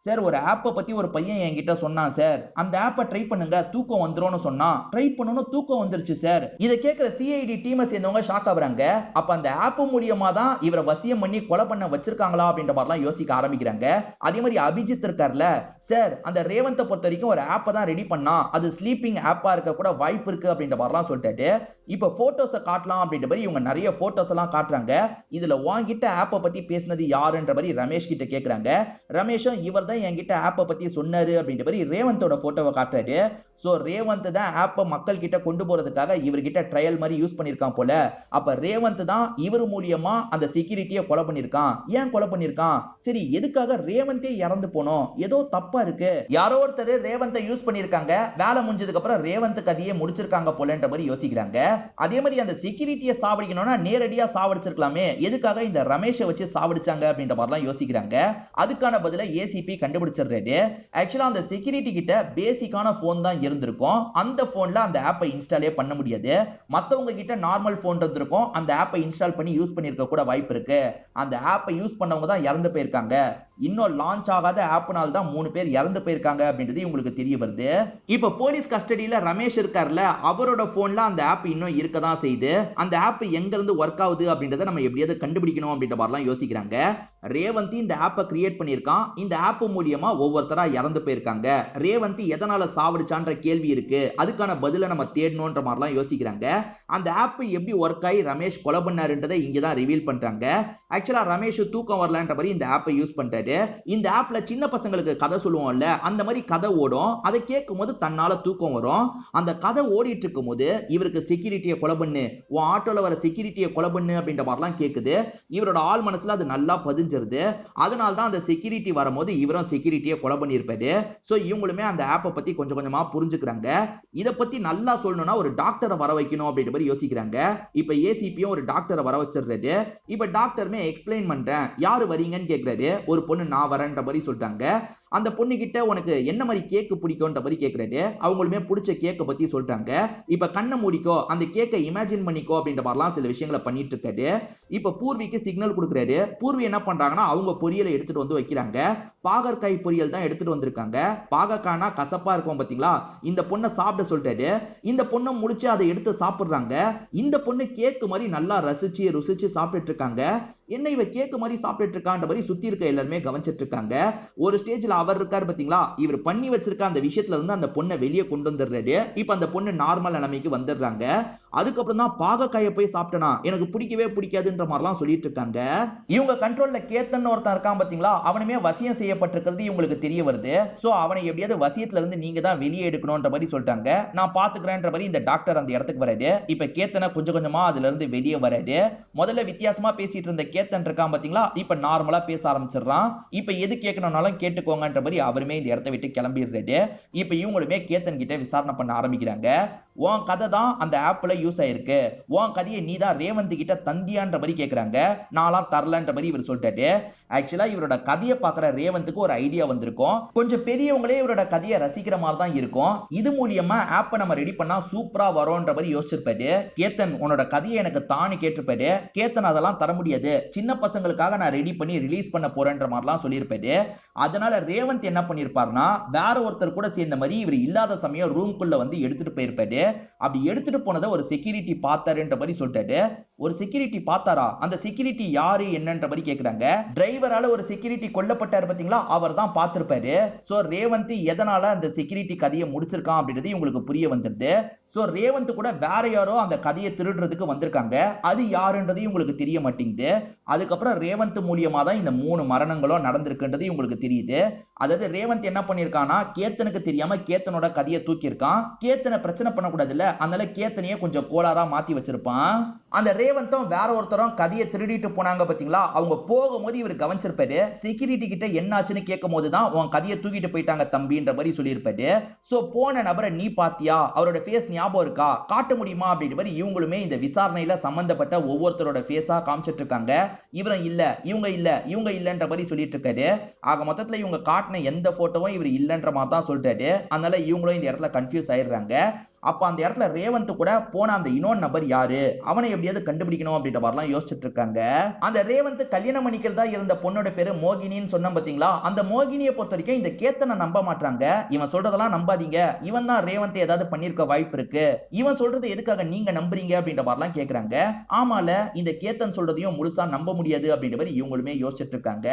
சார் ஒரு ஆப்பை பத்தி ஒரு பையன் என்கிட்ட சொன்னான் சார், அந்த ஆப்பை ட்ரை பண்ணுங்க தூக்கம் வந்துரும்னு சொன்னான், ட்ரை பண்ணனும் தூக்கம் வந்துருச்சு சார். இதை கேட்கிற சிஐடி டீமை சேர்ந்தவங்க ஷாக் ஆகுறாங்க. அப்ப அந்த ஆப் மூலியமா தான் இவரை வசியம் பண்ணி கொலை பண்ண வச்சிருக்காங்களா அப்படின்ற மாதிரிலாம் யோசிக்க ஆரம்பிக்கிறாங்க. அதே மாதிரி அபிஜித் இருக்கார்ல சார், அந்த ரேவந்தை பொறுத்த வரைக்கும் ஒரு ஆப்பை தான் ரெடி பண்ணா, அது ஸ்லீப்பிங் ஆப்பா இருக்க கூட வாய்ப்பு இருக்கு அப்படின்ற மாதிரிலாம் சொல்லிட்டாரு. இப்ப போட்டோஸை காட்டலாம் அப்படின்ற மாதிரி இவங்க நிறைய போட்டோஸ் எல்லாம் காட்டுறாங்க. இதுல வாங்கிட்ட ஆப்பை பத்தி பேசினது யாருன்ற மாதிரி ரமேஷ் கிட்ட கேக்குறாங்க. ரமேஷும் இவர் தான் என்கிட்ட ஆப்பை பத்தி சொன்னாரு அப்படின்ற மாதிரி ரேவந்தோட போட்டோவை காட்டுறாரு. சோ ரேவந்த் தான் ஆப்பை மக்கள் கிட்ட கொண்டு போறதுக்காக இவர்கிட்ட ட்ரையல் மாதிரி யூஸ் பண்ணிருக்கான் போல. அப்ப ரேவந்த் தான் இவர் மூலியமா அந்த செக்யூரிட்டியை கொலை பண்ணிருக்கான். ஏன் கொலை பண்ணிருக்கான், சரி எதுக்காக ரேவந்தே இறந்து போனோம், ஏதோ தப்பா இருக்கு, யாரோ ஒருத்தர் ரேவந்தை யூஸ் பண்ணிருக்காங்க, வேலை முடிஞ்சதுக்கு அப்புறம் ரேவந்த் கதையை முடிச்சிருக்காங்க போலன்ற மாதிரி யோசிக்கிறாங்க. அதே மாதிரி அந்த செக்யூரிட்டியை சாவடிக்கணும்னா நேரடியா சாவடிச்சிருக்கலாமே, எதுக்காக இந்த ரமேஷை வச்சு சாவடிச்சாங்க அப்படின்ற மாதிரிலாம் யோசிக்கிறாங்க. அதுக்கான பதில ஏசிபி கண்டுபிடிச்சிடுறாரு. ஆக்சுவலா அந்த செக்யூரிட்டி கிட்ட பேசிக்கான போன் தான் இருந்திருக்கும். அந்த போன்ல அந்த ஆப்பை இன்ஸ்டாலே பண்ண முடியாது. மத்தவங்க கிட்ட நார்மல் போன் இருந்திருக்கும், அந்த ஆப்பை இன்ஸ்டால் பண்ணி யூஸ் பண்ணிருக்க கூட வாய்ப்பு இருக்கு. அந்த ஆப்பை யூஸ் பண்ணவங்க தான் இறந்து போயிருக்காங்க. இன்னும் லான்ச் ஆகாத ஆப்னால தான் 3 பேர் இறந்து போயிருக்காங்க அப்படின்றது உங்களுக்கு தெரிய வருது. இப்ப போலீஸ் கஸ்டடியில ரமேஷ் இருக்கார்ல, அவரோட போன்ல அந்த ஆப் இன்னும் இருக்கதான் செய்யுது. அந்த ஆப் எங்க இருந்து ஒர்க் ஆகுது அப்படின்றத நம்ம எப்படியாவது கண்டுபிடிக்கணும் அப்படின்ற மாதிரிலாம் யோசிக்கிறாங்க. ரேவந்த் இந்த ஆப்பை கிரியேட் பண்ணியிருக்கான். இந்த ஆப் மூலியமா ஒவ்வொருத்தரா இறந்து போயிருக்காங்க. ரேவந்த் எதனால சாவடிச்சான்ற கேள்வி இருக்கு. அதுக்கான பதிலை நம்ம தேடணும்ன்ற மாதிரிலாம் யோசிக்கிறாங்க. அந்த ஆப் எப்படி ஒர்க் ஆகி ரமேஷ் கொலை பண்ணாருன்றதை இங்கதான் ரிவீல் பண்றாங்க. ஆக்சுவலா ரமேஷ் தூக்கம் வரலன்ற மாதிரி இந்த ஆப்பை யூஸ் பண்றாரு. இந்த ஆப்ல சின்ன பசங்களுக்கு கதை சொல்லுவோம்ல, அந்த மாதிரி கதை ஓடும். அதை கேட்கும் போது தன்னால தூக்கம் வரும். அந்த கதை ஓடிட்டு இருக்கும் போது இவருக்கு செக்யூரிட்டியை கொலை பண்ணு, உன் ஆட்டோல வர செக்யூரிட்டியை கொலை பண்ணு அப்படின்ற மாதிரிலாம் கேக்குது. இவரோட ஆள் மனசுல அது நல்லா பதிஞ்சிருது. அதனால தான் அந்த செக்யூரிட்டி வரும்போது இவரும் செக்யூரிட்டியை கொலை பண்ணியிருப்பாரு. சோ இவங்களுமே அந்த ஆப்பை பத்தி கொஞ்சம் கொஞ்சமா புரிஞ்சுக்கிறாங்க. இதை பத்தி நல்லா சொல்லணும்னா ஒரு டாக்டரை வர வைக்கணும் அப்படின்ற மாதிரி யோசிக்கிறாங்க. இப்ப ஏசிபியும் ஒரு டாக்டரை வர வச்சிடுறாரு. இப்ப டாக்டருமே எக்ஸ்பிளைன் பண்றேன், யாரு வரீங்கன்னு கேக்குறாரு. ஒரு பொண்ணு நான் வரேன்ற மாதிரி சொல்லிட்டாங்க. அந்த பொண்ணு கிட்ட உனக்கு என்ன மாதிரி கேக்கு பிடிக்கும்ன்ற மாதிரி கேக்குறாரு. அவங்களுமே பிடிச்ச கேக்க பத்தி சொல்லிட்டாங்க. இப்ப கண்ணை மூடிக்கோ, அந்த கேக்கை இமேஜின் பண்ணிக்கோ அப்படின்ற மாதிரிலாம் சில விஷயங்களை பண்ணிட்டு இருக்காரு. இப்ப பூர்விக்கு சிக்னல் கொடுக்குறாரு. பூர்வி என்ன பண்றாங்கன்னா அவங்க பொரியலை எடுத்துட்டு வந்து வைக்கிறாங்க. பாகற்காய் பொரியல் தான் எடுத்துட்டு வந்திருக்காங்க. பாகக்கானா கசப்பா இருக்கும் பாத்தீங்களா, இந்த பொண்ணை சாப்பிட சொல்லிட்டாரு. இந்த பொண்ணை முடிச்சு அதை எடுத்து சாப்பிடுறாங்க. இந்த பொண்ணு கேக்கு மாதிரி நல்லா ரசிச்சு ருசிச்சு சாப்பிட்டு இருக்காங்க. என்ன இவ கேக்கு மாதிரி சாப்பிட்டு இருக்கான்ற மாதிரி சுத்தி இருக்க எல்லாருமே கவனிச்சிட்டு இருக்காங்க. ஒரு ஸ்டேஜ்ல அவர் இருக்காரு பாத்தீங்களா, இவர் பண்ணி வச்சிருக்க அந்த விஷயத்துல இருந்து அந்த பொண்ணை வெளியே கொண்டு வந்துடுறாரு. இப்ப அந்த பொண்ணு நார்மல் நிலைமைக்கு வந்துடுறாங்க. அதுக்கப்புறம் தான் பாகக்காயை போய் சாப்பிட்டனா எனக்கு பிடிக்கவே பிடிக்காதுன்ற மாதிரிலாம் சொல்லிட்டு இருக்காங்க. இவங்க கண்ட்ரோல்ல கேத்தன் ஒருத்தன் இருக்கான் பாத்தீங்களா, அவனுமே வசியம் செய்யப்பட்டிருக்கிறது இவங்களுக்கு தெரிய வருது. சோ அவனை எப்படியாவது வசியத்துல இருந்து நீங்க தான் வெளியே எடுக்கணும்ன்ற மாதிரி சொல்லிட்டாங்க. நான் பாத்துக்கிறேன்ற மாதிரி இந்த டாக்டர் அந்த இடத்துக்கு வராரு. இப்ப கேத்தனை கொஞ்சம் கொஞ்சமா அதுல இருந்து வெளியே வராரு. முதல்ல வித்தியாசமா பேசிட்டு இருந்த கேத்தன் இருக்கான் பாத்தீங்களா, இப்ப நார்மலா பேச ஆரம்பிச்சிடறான். இப்ப எது கேட்கணும்னாலும் கேட்டுக்கோங்கன்ற மாதிரி அவருமே இந்த இடத்தை விட்டு கிளம்பிடுறாரு. இப்ப இவங்களுமே கேத்தன் கிட்ட விசாரணை பண்ண ஆரம்பிக்கிறாங்க. உன் கதை தான் அந்த ஆப்ல யூஸ் ஆயிருக்கு, உன் கதையை நீ தான் ரேவந்த் கிட்ட தந்தியான்ற மாதிரி கேக்குறாங்க. நான்லாம் தரலன்ற மாதிரி இவர் சொல்லிட்டாரு. ஆக்சுவலா இவரோட கதையை பாக்குற ரேவந்துக்கு ஒரு ஐடியா வந்திருக்கும். கொஞ்சம் பெரியவங்களே இவரோட கதையை ரசிக்கிற மாதிரி தான் இருக்கும். இது மூலியமா ஆப்பை நம்ம ரெடி பண்ணா சூப்பரா வரும்ன்ற மாதிரி யோசிச்சிருப்பாரு. கேத்தன் உன்னோட கதையை எனக்கு தானு கேட்டிருப்பாரு. கேத்தன் அதெல்லாம் தர முடியாது, சின்ன பசங்களுக்காக நான் ரெடி பண்ணி ரிலீஸ் பண்ண போறேன்ற மாதிரிலாம் சொல்லியிருப்பாரு. அதனால ரேவந்த் என்ன பண்ணிருப்பாருன்னா வேற ஒருத்தர் கூட சேர்ந்த மாதிரி இவர் இல்லாத சமயம் ரூம்குள்ள வந்து எடுத்துட்டு போயிருப்பாரு. அப்படி எடுத்துட்டு போனதை ஒரு செக்யூரிட்டி பார்த்தாருன்ற மாதிரி சொல்லிட்டாரு. ஒரு செக்யூரிட்டி பார்த்தாரா, அந்த செக்யூரிட்டி யாரு என்னன்ற மாதிரி கேக்குறாங்க. டிரைவரால ஒரு செக்யூரிட்டி கொல்லப்பட்டாரு பாத்தீங்களா, அவர் தான் பார்த்திருப்பாரு. சோ ரேவந்த் எதனால அந்த செக்யூரிட்டி கதையை முடிச்சிருக்கான் அப்படின்றது இவங்களுக்கு புரிய வந்துருது. சோ ரேவந்த் கூட வேற யாரோ அந்த கதையை திருடுறதுக்கு வந்திருக்காங்க. அது யாருன்றது இவங்களுக்கு தெரிய மாட்டேங்குது. அதுக்கப்புறம் ரேவந்த் மூலியமா தான் இந்த 3 மரணங்களும் நடந்திருக்குன்றது இவங்களுக்கு தெரியுது. அதாவது ரேவந்த் என்ன பண்ணிருக்கானா, கேத்தனுக்கு தெரியாம கேத்தனோட கதையை தூக்கியிருக்கான். கேத்தனை பிரச்சனை பண்ணக்கூடாதுல்ல, அதனால கேத்தனையே கொஞ்சம் கோளாரா மாத்தி வச்சிருப்பான். அந்த ரேவந்தும் வேற ஒருத்தரும் கதையை திருடிட்டு போனாங்க பாத்தீங்களா, அவங்க போகும்போது இவர் கவனிச்சிருப்பாரு. செக்யூரிட்டி கிட்ட என்னாச்சுன்னு கேட்கும் போதுதான் உன் கதையை தூக்கிட்டு போயிட்டாங்க தம்பின்ற மாதிரி சொல்லியிருப்பாரு. சோ போன நபரை நீ பாத்தியா, அவரோட ஃபேஸ் ஞாபகம் இருக்கா, காட்ட முடியுமா அப்படின்ற மாதிரி இவங்களுமே இந்த விசாரணையில சம்பந்தப்பட்ட ஒவ்வொருத்தரோட ஃபேஸா காமிச்சிட்டு இருக்காங்க. இவரும் இல்ல, இவங்க இல்ல, இவங்க இல்லன்ற மாதிரி சொல்லிட்டு இருக்காரு. ஆக மொத்தத்துல இவங்க காட்டின எந்த போட்டோவும் இவர் இல்லன்ற மாதிரி தான் சொல்லிட்டாரு. அதனால இவங்களும் இந்த இடத்துல கன்ஃபியூஸ் ஆயிடுறாங்க. அப்ப அந்த இடத்துல ரேவந்த் கூட போன அந்த இன்னொரு நபர் யாரு, அவனை எப்படியாவது கண்டுபிடிக்கணும் அப்படின்ற மாதிரிலாம் யோசிச்சுட்டு இருக்காங்க. அந்த ரேவந்த் கல்யாணம் பண்ணிக்கிறதா இருந்த பொண்ணோட பேரு மோகினின்னு சொன்ன பாத்தீங்களா, அந்த மோகினியை பொறுத்த வரைக்கும் இந்த கேத்தனை நம்ப மாட்டாங்க. இவன் சொல்றதெல்லாம் நம்பாதீங்க, இவன் தான் ரேவந்த் ஏதாவது பண்ணிருக்க வாய்ப்பு இருக்கு, இவன் சொல்றது எதுக்காக நீங்க நம்புறீங்க அப்படின்ற மாதிரிலாம் கேக்குறாங்க. ஆமால, இந்த கேத்தன் சொல்றதையும் முழுசா நம்ப முடியாது அப்படின்ற மாதிரி இவங்களுமே யோசிச்சுட்டு இருக்காங்க.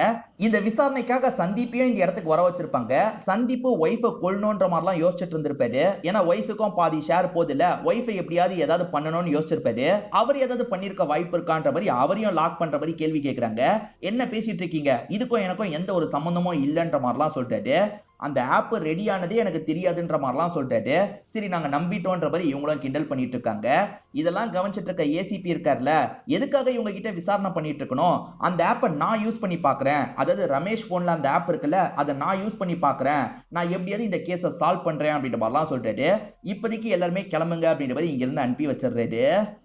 இந்த விசாரணைக்காக சந்தீப்பையும் இந்த இடத்துக்கு வர வச்சிருப்பாங்க. சந்தீப் ஒய்ஃபை கொல்லணும்ன்ற மாதிரிலாம் யோசிச்சுட்டு இருந்திருப்பாரு. ஏன்னா ஒய்ஃபுக்கும் பாதி ஷேர் போதில்ல, ஒய்ஃபை எப்படியாவது ஏதாவது பண்ணணும்னு யோசிச்சிருப்பாரு. அவர் ஏதாவது பண்ணிருக்க வாய்ப்பு இருக்கான்ற மாதிரி அவரையும் லாக் பண்ற மாதிரி கேள்வி கேக்குறாங்க. என்ன பேசிட்டு இருக்கீங்க, இதுக்கும் எனக்கும் எந்த ஒரு சம்பந்தமும் இல்லைன்ற மாதிரிலாம் சொல்லிட்டாரு. அந்த ஆப் ரெடி ஆனதே எனக்கு தெரியாதுன்ற மாதிரிலாம் சொல்லிட்டாரு. சரி நாங்க நம்பிட்டோன்ற மாதிரி இவங்களும் கிண்டல் பண்ணிட்டு இருக்காங்க. இதெல்லாம் கவனிச்சிட்டு இருக்க ஏசிபி இருக்கார்ல, எதுக்காக இவங்க கிட்ட விசாரணை பண்ணிட்டு இருக்கணும், அந்த ஆப்பை நான் யூஸ் பண்ணி பாக்குறேன், அதாவது ரமேஷ் போன்ல அந்த ஆப் இருக்குல்ல, அதை நான் யூஸ் பண்ணி பாக்குறேன், நான் எப்படியாவது இந்த கேஸை சால்வ் பண்றேன் அப்படின்ற மாதிரிலாம் சொல்லிட்டாரு. இப்போதைக்கு எல்லாருமே கிளம்புங்க அப்படின்ற மாதிரி இங்க இருந்து அனுப்பி வச்சிடுறாரு.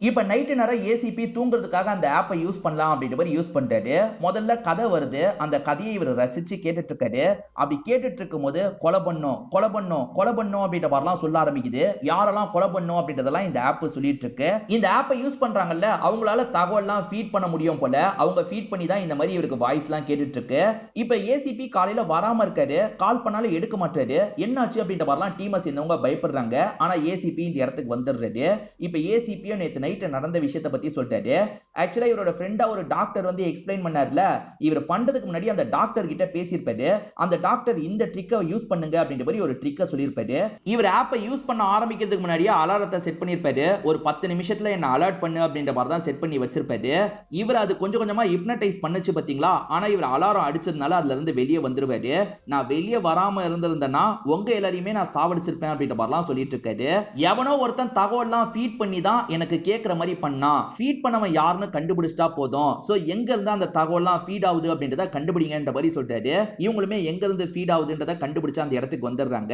இப்ப நைட்டு நேரம் ஏசிபி தூங்குறதுக்காக அந்த ஆப்பை யூஸ் பண்ணலாம் அப்படின்ற மாதிரி யூஸ் பண்றாரு. முதல்ல கதை வருது, அந்த கதையை இவர் ரசிச்சு கேட்டுட்டு இருக்காரு. அப்படி கேட்டுட்டு இருக்கும் இருக்கும்போது கொலை பண்ணும் கொலை பண்ணும் கொலை பண்ணும் அப்படின்ற மாதிரிலாம் சொல்ல ஆரம்பிக்குது. யாரெல்லாம் கொலை பண்ணும் அப்படின்றதெல்லாம் இந்த ஆப் சொல்லிட்டு இருக்கு. இந்த ஆப்பை யூஸ் பண்றாங்கல்ல, அவங்களால தகவல்லாம் ஃபீட் பண்ண முடியும் போல. அவங்க ஃபீட் பண்ணி தான் இந்த மாதிரி இவருக்கு வாய்ஸ்லாம் கேட்டுட்டு இருக்கு. இப்ப ஏசிபி காலையில வராம இருக்காரு, கால் பண்ணாலும் எடுக்க மாட்டாரு. என்னாச்சு அப்படின்ற மாதிரிலாம் டீமை சேர்ந்தவங்க பயப்படுறாங்க. ஆனா ஏசிபி இந்த இடத்துக்கு வந்துடுறது. இப்ப ஏசிபியும் நேத்து நைட் நடந்த விஷயத்தை பத்தி சொல்லிட்டாரு. ஆக்சுவலா இவரோட ஃப்ரெண்டா ஒரு டாக்டர் வந்து எக்ஸ்பிளைன் பண்ணார்ல, இவர் பண்றதுக்கு முன்னாடி அந்த டாக்டர் கிட்ட பேசியிருப்பாரு. அந்த டாக்டர் இந்த ட்ரிக்கை யூஸ் பண்ணுங்க அப்படின்ற மாதிரி ஒரு ட்ரிக்கை சொல்லியிருப்பாரு. இவர் ஆப்பை யூஸ் பண்ண ஆரம்பிக்கிறதுக்கு முன்னாடியே அலாரத்தை செட் பண்ணியிருப்பாரு. ஒரு 10 நிமிஷத்துல என்ன அலர்ட் பண்ணு அப்படின்ற மாதிரி தான் செட் பண்ணி வச்சிருப்பாரு. இவர் அது கொஞ்சம் கொஞ்சமா ஹிப்னடைஸ் பண்ணுச்சு பாத்தீங்களா. ஆனா இவர் அலாரம் அடிச்சதுனால அதுல இருந்து வெளியே வந்துருவாரு. நான் வெளியே வராம இருந்திருந்தேன்னா உங்க எல்லாரையுமே நான் சாவடிச்சிருப்பேன் அப்படின்ற மாதிரிலாம் சொல்லிட்டு இருக்காரு. எவனோ ஒருத்தன் தகவல்லாம் ஃபீட் பண்ணி தான் எனக்கு கேட்கிற மாதிரி பண்ணா. ஃபீட் பண்ணவன் யாருன்னு கண்டுபிடிச்சிட்டா போதும். சோ எங்க இருந்தா அந்த தகவல்லாம் ஃபீட் ஆகுது அப்படின்றத கண்டுபிடிங்கன்ற மாதிரி சொல்றாரு. இவங்களுமே எங்க இருந்து ஃபீட் ஆகுதுன்றத கண்டுபிடிச்சு அந்த இடத்துக்கு வந்துடுறாங்க.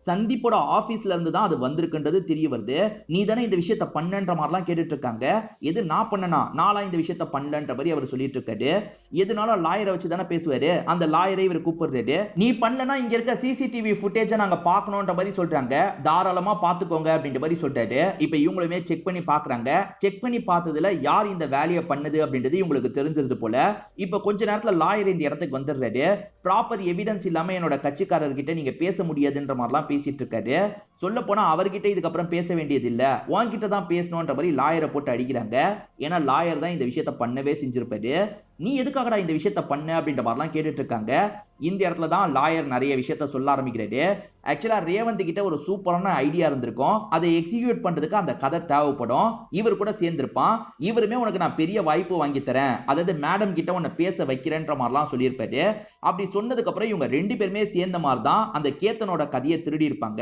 சந்தீப்போட ஆபீஸ்ல இருந்து தான் அது வந்திருக்குன்றது தெரிய வருது. நீ தானே இந்த விஷயத்தை பண்ணன்ற மாதிரிலாம் கேட்டுட்டு இருக்காங்க. எது நான் பண்ணனா? நாளா இந்த விஷயத்தை பண்ணலன்ற மாதிரி அவர் சொல்லிட்டு இருக்காரு. எதுனாலும் லாயரை வச்சு தானே பேசுவாரு. அந்த லாயரை இவர் கூப்பிடுறாரு. நீ பண்ணலனா இங்க இருக்க சிசிடிவி ஃபுட்டேஜை நாங்க பார்க்கணும்ன்ற மாதிரி சொல்றாங்க. தாராளமா பாத்துக்கோங்க அப்படின்ற மாதிரி சொல்றாரு. இப்ப இவங்களுமே செக் பண்ணி பாக்குறாங்க. செக் பண்ணி பார்த்ததுல யார் இந்த வேலையை பண்ணுது அப்படின்றது இவங்களுக்கு தெரிஞ்சிருது போல. இப்ப கொஞ்ச நேரத்துல லாயர் இந்த இடத்துக்கு வந்துடுறாரு. ப்ராப்பர் எவிடன்ஸ் இல்லாம என்னோட கட்சிக்காரர்கிட்ட நீங்க பேச முடியாதுன்ற மாதிரிலாம் பேசிட்டு இருக்காரு. சொல்ல போனா அவர்கிட்ட இதுக்கப்புறம் பேச வேண்டியது இல்ல, உன்கிட்ட தான் பேசணும்ன்ற மாதிரி லாயரை போட்டு அடிக்கிறாங்க. ஏன்னா லாயர் தான் இந்த விஷயத்தை பண்ணவே செஞ்சிருப்பாரு. நீ எதுக்காகடா இந்த விஷயத்த பண்ண அப்படின்ற மாதிரிலாம் கேட்டுட்டு இருக்காங்க. இந்த இடத்துல தான் லாயர் நிறைய விஷயத்த சொல்ல ஆரம்பிக்கிறாரு. ஆக்சுவலா ரேவந்த் கிட்ட ஒரு சூப்பரான ஐடியா இருந்திருக்கும். அதை எக்ஸிக்யூட் பண்றதுக்கு அந்த கதை தேவைப்படும். இவர் கூட சேர்ந்திருப்பான். இவருமே உனக்கு நான் பெரிய வாய்ப்பு வாங்கி தரேன், அதாவது மேடம் கிட்ட உன்னை பேச வைக்கிறேன்ற மாதிரிலாம் சொல்லியிருப்பாரு. அப்படி சொன்னதுக்கு அப்புறம் இவங்க 2 பேருமே சேர்ந்த மாதிரி தான் அந்த கேத்தனோட கதையை திருடி இருப்பாங்க.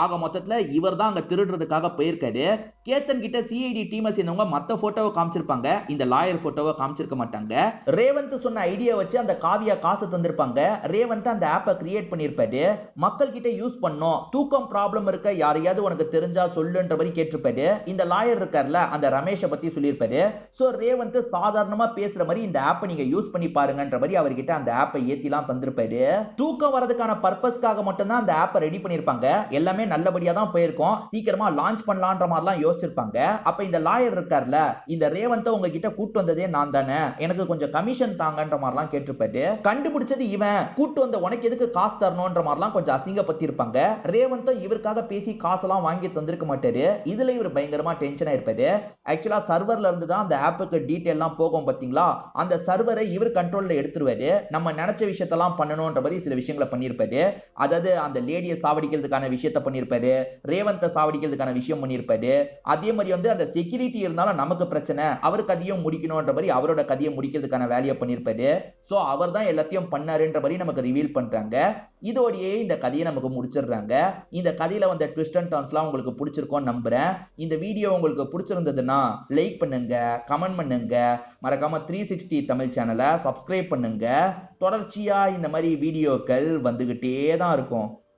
ஆக மொத்தத்துல இவர் தான் அங்க திருடுறதுக்காக போயிருக்காரு. கேத்தன் கிட்ட சிஐடி டீமை சேர்ந்தவங்க மத்த போட்டோவை காமிச்சிருப்பாங்க, இந்த லாயர் போட்டோவை காமிச்சிருக்க மாட்டாங்க. ரேவந்த் சொன்ன ஐடியா வச்சு அந்த காவியா காசு தந்திருப்பாங்க. ரேவந்த் அந்த ஆப்பை கிரியேட் பண்ணிருப்பாரு. மக்கள் கிட்ட யூஸ் பண்ணோம். தூக்கம் ப்ராப்ளம் இருக்க யாரையாவது உனக்கு தெரிஞ்சா சொல்லுன்ற மாதிரி கேட்டிருப்பாரு. இந்த லாயர் இருக்கார்ல, அந்த ரமேஷை பத்தி சொல்லியிருப்பாரு. சோ ரேவந்த் சாதாரணமா பேசுற மாதிரி இந்த ஆப்பை நீங்க யூஸ் பண்ணி பாருங்கன்ற மாதிரி அவர்கிட்ட அந்த ஆப்பை ஏத்திலாம் தந்திருப்பாரு. தூக்கம் வரதுக்கான பர்பஸ்க்காக மட்டும் தான் அந்த ஆப்பை ரெடி பண்ணிருப்பாங்க. எல்லாமே நல்லபடியா தான் போயிருக்கும். சீக்கிரமா லான்ச் பண்ணலான்ற மாதிரிலாம் யோசிச்சிருப்பாங்க. அப்ப இந்த லாயர் இருக்கார்ல, இந்த ரேவந்த் உங்ககிட்ட கூட்டு வந்ததே நான் தானே, எனக்கு கொஞ்சம் கமிஷன் தாங்கன்ற மாதிரிலாம் கேட்டிருப்பாரு. கண்டுபிடிச்சது இவன், கூட்டு வந்த உனக்கு எதுக்கு காசு தரணும்ன்ற மாதிரிலாம் கொஞ்சம் அசிங்கப்பத்தி இருப்பாங்க. ரேவந்த் இவருக்காக பேசி காசெல்லாம் வாங்கி தந்திருக்க மாட்டாரு. இதுல இவர் பயங்கரமா டென்ஷன் ஆயிருப்பாரு. ஆக்சுவலா சர்வர்ல இருந்து தான் அந்த ஆப்புக்கு டீடைல்லாம் போகும் பாத்தீங்களா, அந்த சர்வரை இவர் கண்ட்ரோல்ல எடுத்துருவாரு. நம்ம நினைச்ச விஷயத்தெல்லாம் பண்ணணும்ன்ற மாதிரி சில விஷயங்களை பண்ணிருப்பாரு. அதாவது அந்த லேடியை சாவடிக்கிறதுக்கான விஷயத்த பண்ணிருப்பாரு, ரேவந்த சாவடிக்கிறதுக்கான விஷயம் பண்ணிருப்பாரு. அதே மாதிரி வந்து அந்த செக்யூரிட்டி இருந்தாலும் நமக்கு பிரச்சனை, அவர் கதையும் முடிக்கணும்ன்ற மாதிரி அவரோட கதையை முடிக்கிறதுக்கான வேலையை பண்ணிருப்பாரு. சோ அவர் தான் எல்லாத்தையும் பண்ணாருன்ற மாதிரி நமக்கு ரிவீல் பண்றாங்க. இதோடயே இந்த கதையை நமக்கு முடிச்சிடுறாங்க. இந்த கதையில வந்த ட்விஸ்ட் அண்ட் டர்ன்ஸ்லாம் உங்களுக்கு பிடிச்சிருக்கும் நம்புறேன். இந்த வீடியோ உங்களுக்கு பிடிச்சிருந்ததுன்னா லைக் பண்ணுங்க, கமெண்ட் பண்ணுங்க, மறக்காம 360 தமிழ் சேனலை சப்ஸ்கிரைப் பண்ணுங்க. தொடர்ச்சியா இந்த மாதிரி வீடியோக்கள் வந்துகிட்டே தான் இருக்கும்.